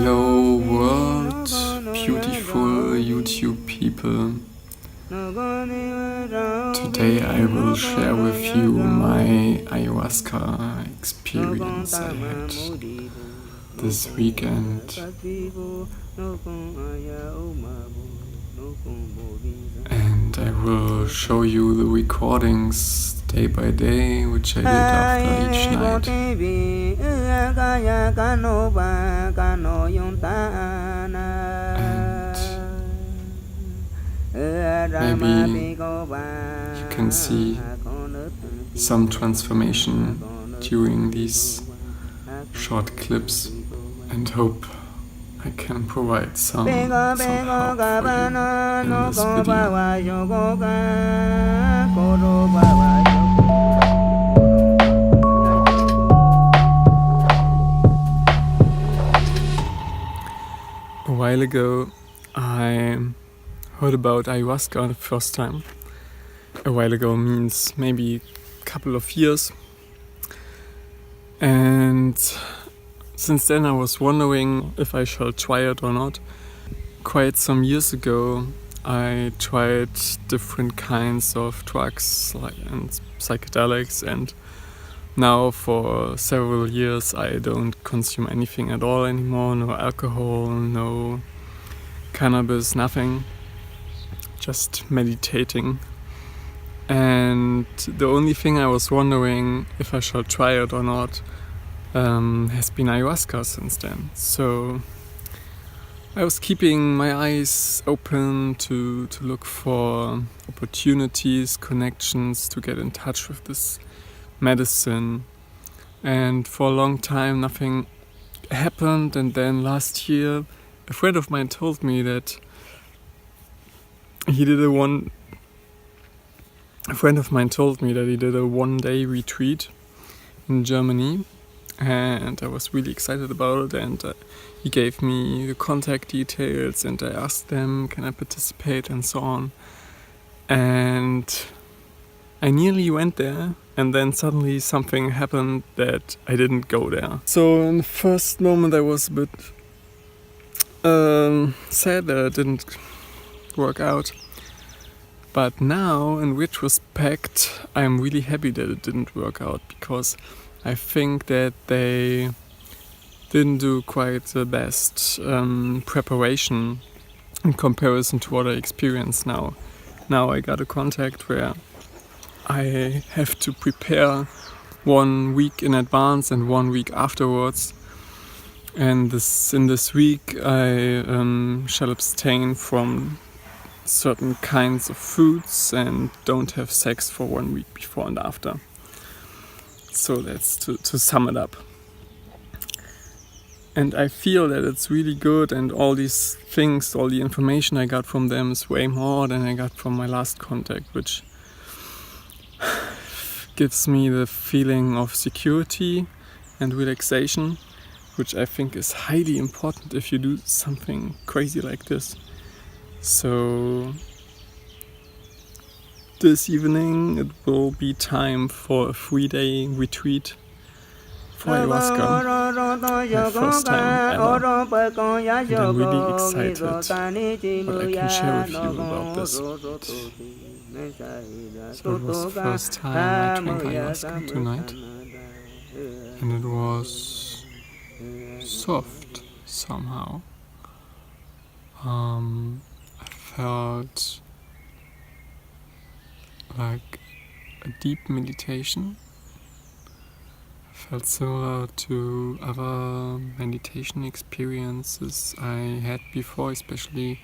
Hello world, beautiful YouTube people. Today I will share with you my ayahuasca experience I had this weekend. And I will show you the recordings day by day, which I did after each night. And maybe you can see some transformation during these short clips, and hope I can provide some help for you in this video. A while ago I heard about ayahuasca the first time. A while ago means maybe a couple of years, and since then I was wondering if I shall try it or not. Quite some years ago I tried different kinds of drugs and psychedelics, and now for several years I don't consume anything at all anymore. No alcohol, no cannabis, nothing. Just meditating. And the only thing I was wondering if I shall try it or not has been ayahuasca since then. So I was keeping my eyes open to look for opportunities, connections, to get in touch with this medicine. And for a long time nothing happened, and then last year a friend of mine told me that he did a one-day retreat in Germany, and I was really excited about it, and he gave me the contact details, and I asked them, can I participate, and so on. And I nearly went there, and then suddenly something happened that I didn't go there. So in the first moment I was a bit sad that it didn't work out. But now, in retrospect, I'm really happy that it didn't work out, because I think that they didn't do quite the best preparation in comparison to what I experience now. Now I got a contact where I have to prepare 1 week in advance and 1 week afterwards. And in this week I shall abstain from certain kinds of foods and don't have sex for 1 week before and after. So that's to sum it up. And I feel that it's really good, and all these things, all the information I got from them is way more than I got from my last contact, which gives me the feeling of security and relaxation, which I think is highly important if you do something crazy like this. So this evening it will be time for a 3-day retreat for ayahuasca, my first time ever, and I'm really excited what I can share with you about this. So it was the first time I drank ayahuasca tonight, and it was soft somehow. I felt like a deep meditation. I felt similar to other meditation experiences I had before, especially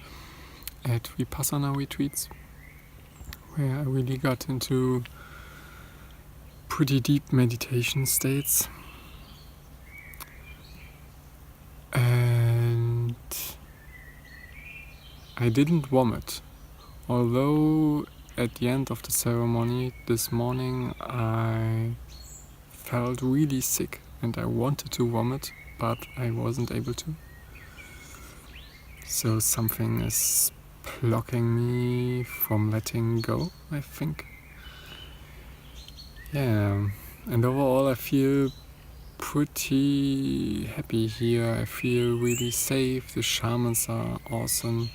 at Vipassana retreats, where I really got into pretty deep meditation states. And I didn't vomit, although at the end of the ceremony this morning I felt really sick and I wanted to vomit, but I wasn't able to. So something is blocking me from letting go, I think. Yeah, and overall I feel pretty happy here. I feel really safe. The shamans are awesome.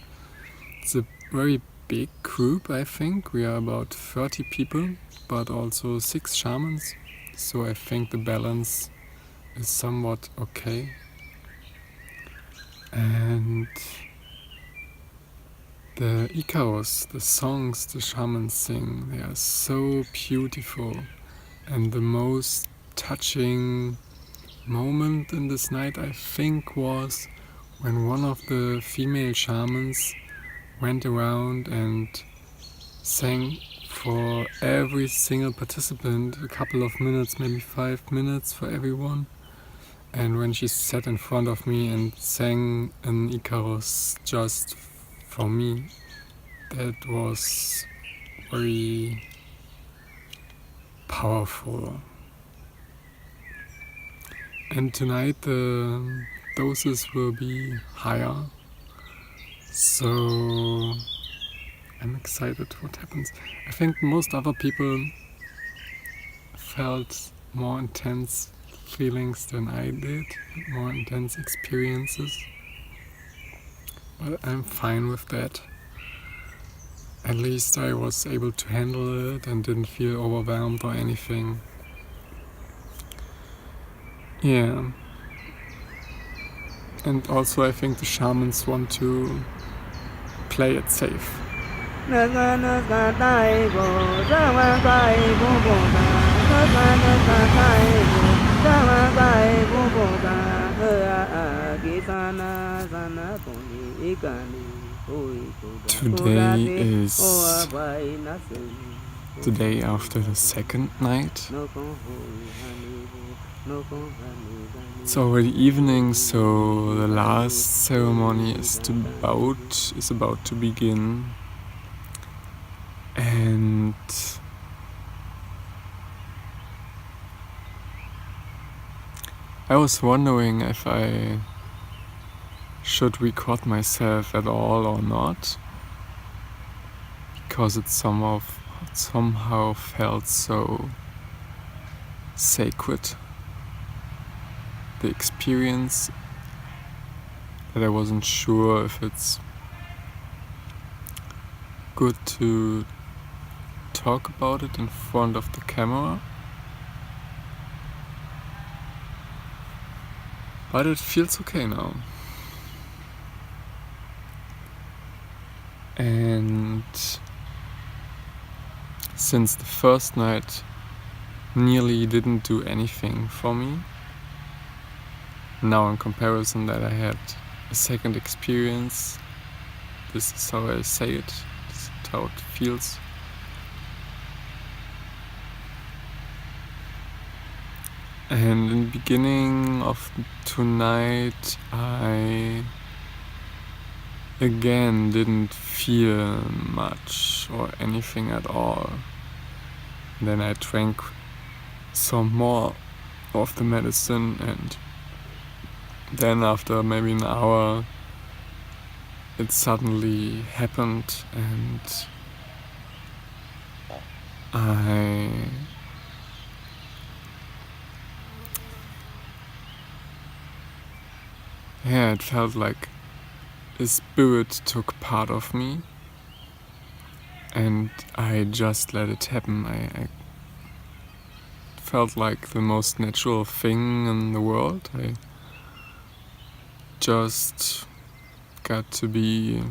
It's a very big group, I think. We are about 30 people, but also 6 shamans. So I think the balance is somewhat okay. And the Icaros, the songs the shamans sing, they are so beautiful. And the most touching moment in this night, I think, was when one of the female shamans went around and sang for every single participant a couple of minutes, maybe 5 minutes for everyone. And when she sat in front of me and sang an Icarus just for me, that was very powerful. And tonight the doses will be higher, so I'm excited what happens. I think most other people felt more intense feelings than I did, more intense experiences, but I'm fine with that. At least I was able to handle it and didn't feel overwhelmed or anything. Yeah. And also I think the shamans want to play it safe. Today is the day after the second night. It's already evening, so the last ceremony is about to begin. And I was wondering if I should record myself at all or not, because it somehow felt so sacred, the experience, that I wasn't sure if it's good to talk about it in front of the camera. But it feels okay now. And since the first night nearly didn't do anything for me, now in comparison that I had a second experience, this is how I say it, this is how it feels. And in the beginning of tonight, I again didn't feel much or anything at all. Then I drank some more of the medicine, and then after maybe an hour it suddenly happened, and it felt like a spirit took part of me, and I just let it happen. I felt like the most natural thing in the world. I just got to be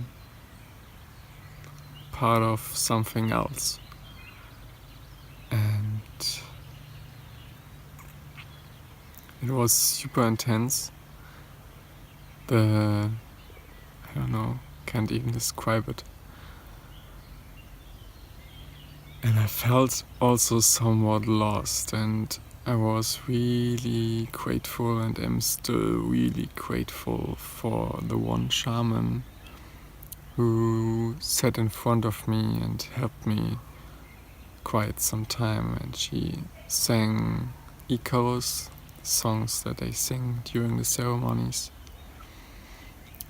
part of something else. And it was super intense. I don't know, can't even describe it. And I felt also somewhat lost, and I was really grateful, and am still really grateful for the one shaman who sat in front of me and helped me quite some time, and she sang Icarus, songs that they sing during the ceremonies.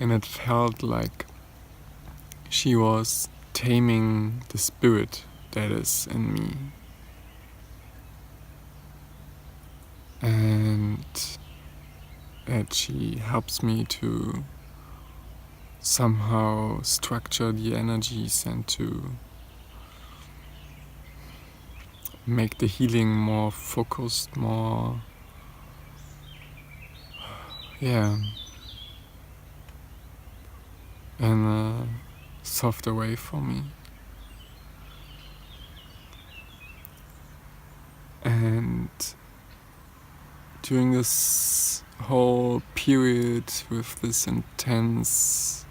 And it felt like she was taming the spirit that is in me. and that she helps me to somehow structure the energies and to make the healing more focused, more, in a softer way for me. And during this whole period with this intense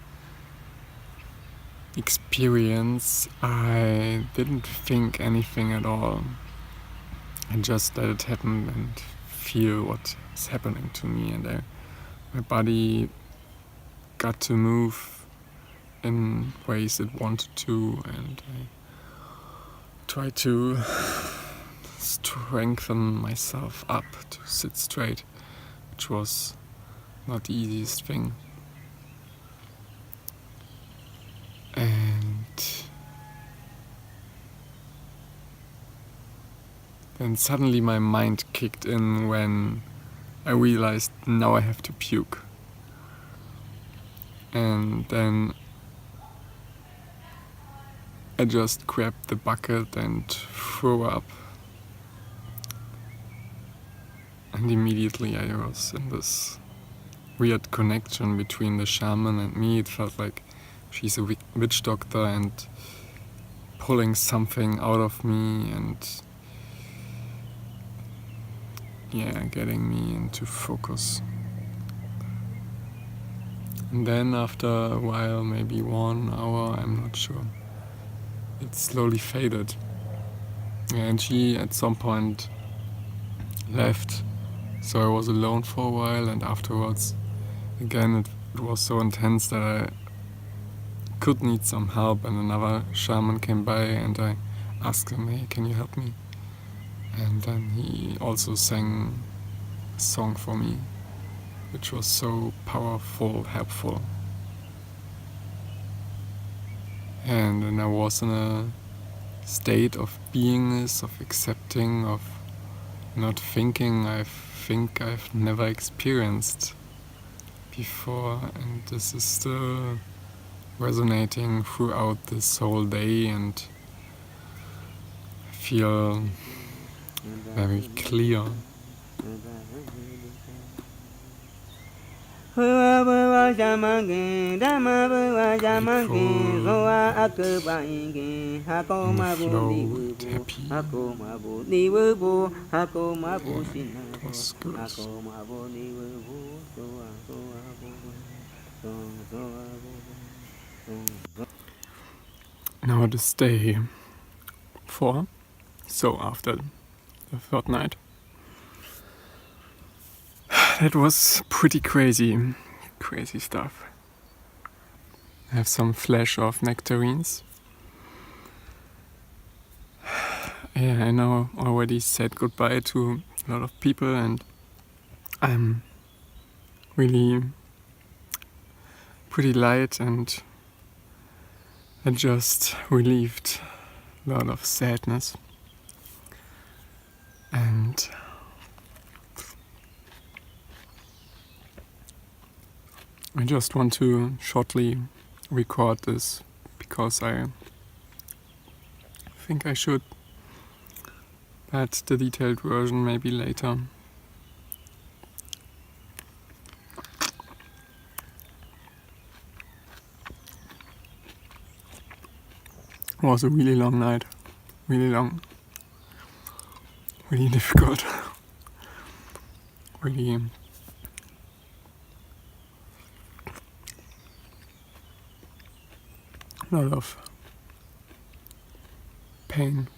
experience, I didn't think anything at all. I just let it happen and feel what is happening to me, and my body got to move in ways it wanted to, and I tried to strengthen myself up to sit straight, which was not the easiest thing. And then suddenly my mind kicked in when I realized now I have to puke. And then I just grabbed the bucket and threw up. And immediately I was in this weird connection between the shaman and me. It felt like she's a witch doctor and pulling something out of me and getting me into focus. And then after a while, maybe 1 hour, I'm not sure, it slowly faded. And she at some point left, so I was alone for a while, and afterwards again it was so intense that I could need some help, and another shaman came by and I asked him, hey, can you help me? And then he also sang a song for me, which was so powerful, helpful. And then I was in a state of beingness, of accepting, of not thinking. I think I've never experienced before, and this is still resonating throughout this whole day, and I feel very clear. Very Now it is day 4, so after the third night. That was pretty crazy stuff. I have some flash of nectarines. I know already said goodbye to a lot of people, and I'm really pretty light, and I just relieved a lot of sadness. And I just want to shortly record this because I think I should, but the detailed version maybe later. It was a really long night, really long, really difficult, really a lot of pain,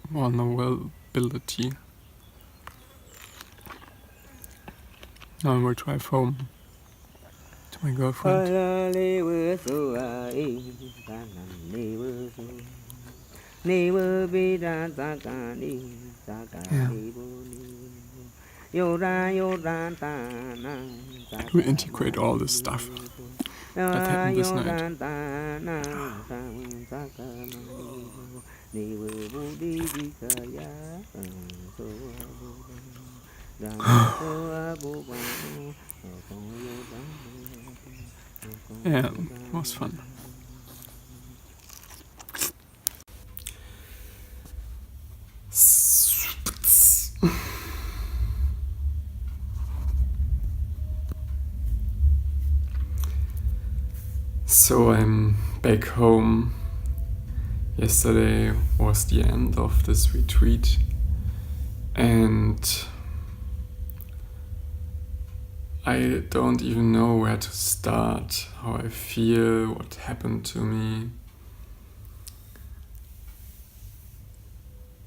vulnerability. Now I will drive home to my girlfriend. We integrate all this stuff that happened this night. Yeah, it was fun. So I'm back home. Yesterday was the end of this retreat, and I don't even know where to start, how I feel, what happened to me.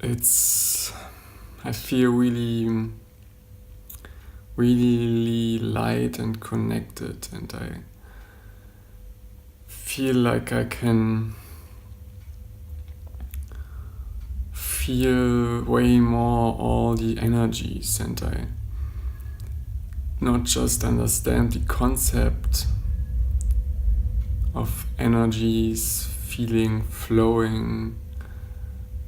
I feel really light and connected, and I feel like I can feel way more all the energies, and I not just understand the concept of energies feeling, flowing,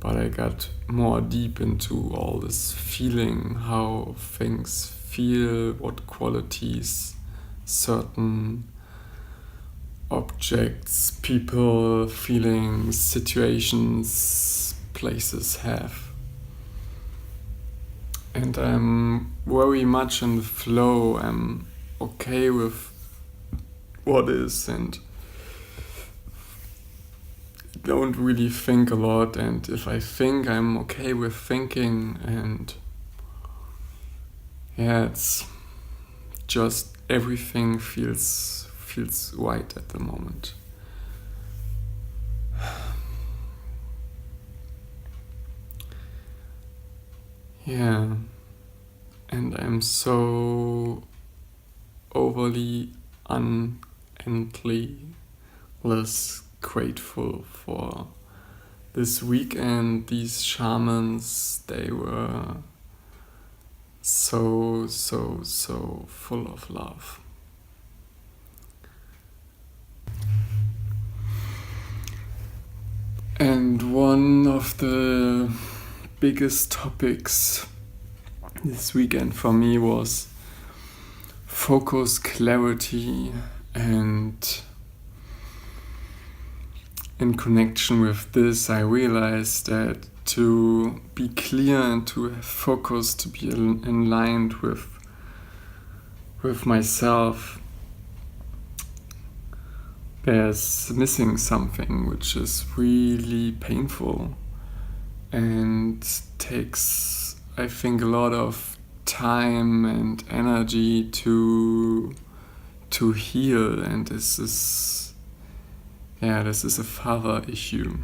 but I got more deep into all this feeling, how things feel, what qualities certain objects, people, feelings, situations, places have. And I'm very much in the flow. I'm okay with what is, and don't really think a lot. And if I think, I'm okay with thinking, and yeah, it's just everything feels right at the moment. Yeah, and I'm so overly less grateful for this weekend. These shamans, they were so full of love. And one of the biggest topics this weekend for me was focus, clarity, and in connection with this, I realized that to be clear and to have focus, to be aligned with myself, there's missing something which is really painful and takes, I think, a lot of time and energy to heal, and this is a father issue.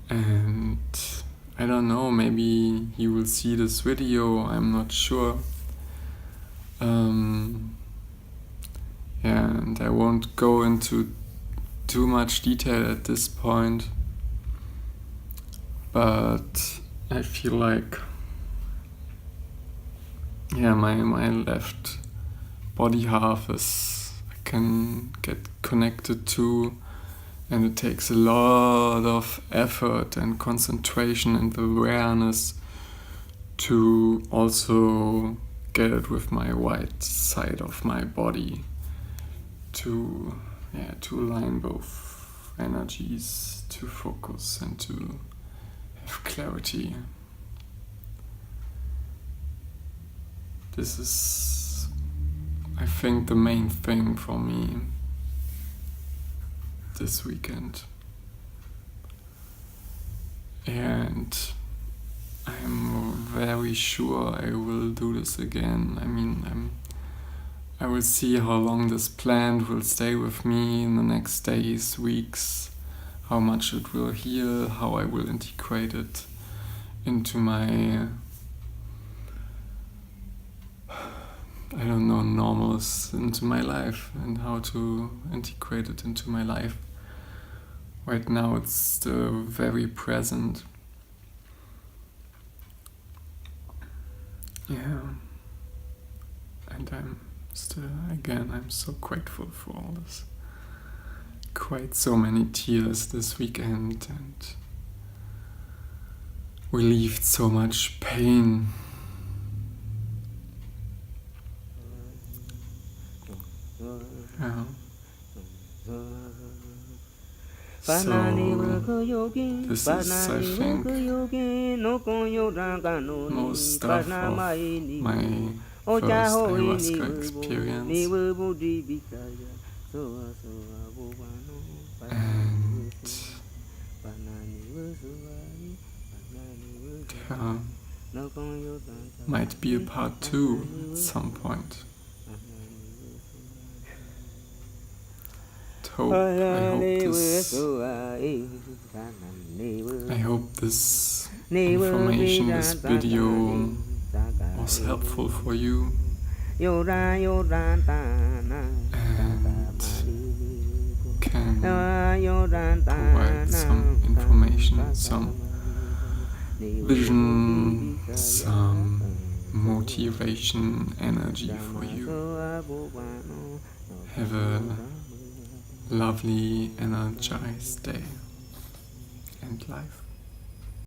And I don't know, maybe you will see this video, I'm not sure. And I won't go into too much detail at this point, but I feel like my left body half I can get connected to, and it takes a lot of effort and concentration and awareness to also get it with my right side of my body, to align both energies, to focus and to have clarity. This is, I think, the main thing for me this weekend. And I'm very sure I will do this again. I mean, I will see how long this plant will stay with me in the next days, weeks, how much it will heal, how I will integrate it into my, normals, into my life, and how to integrate it into my life. Right now it's still very present. Yeah. And I'm so grateful for all this. Quite so many tears this weekend, and relieved so much pain. Yeah. So this is, I think, most stuff of my first ayahuasca experience. And might be a part 2 at some point. I hope this information, this video was helpful for you and can provide some information, some vision, some motivation, energy for you. Have a lovely, energized day and life.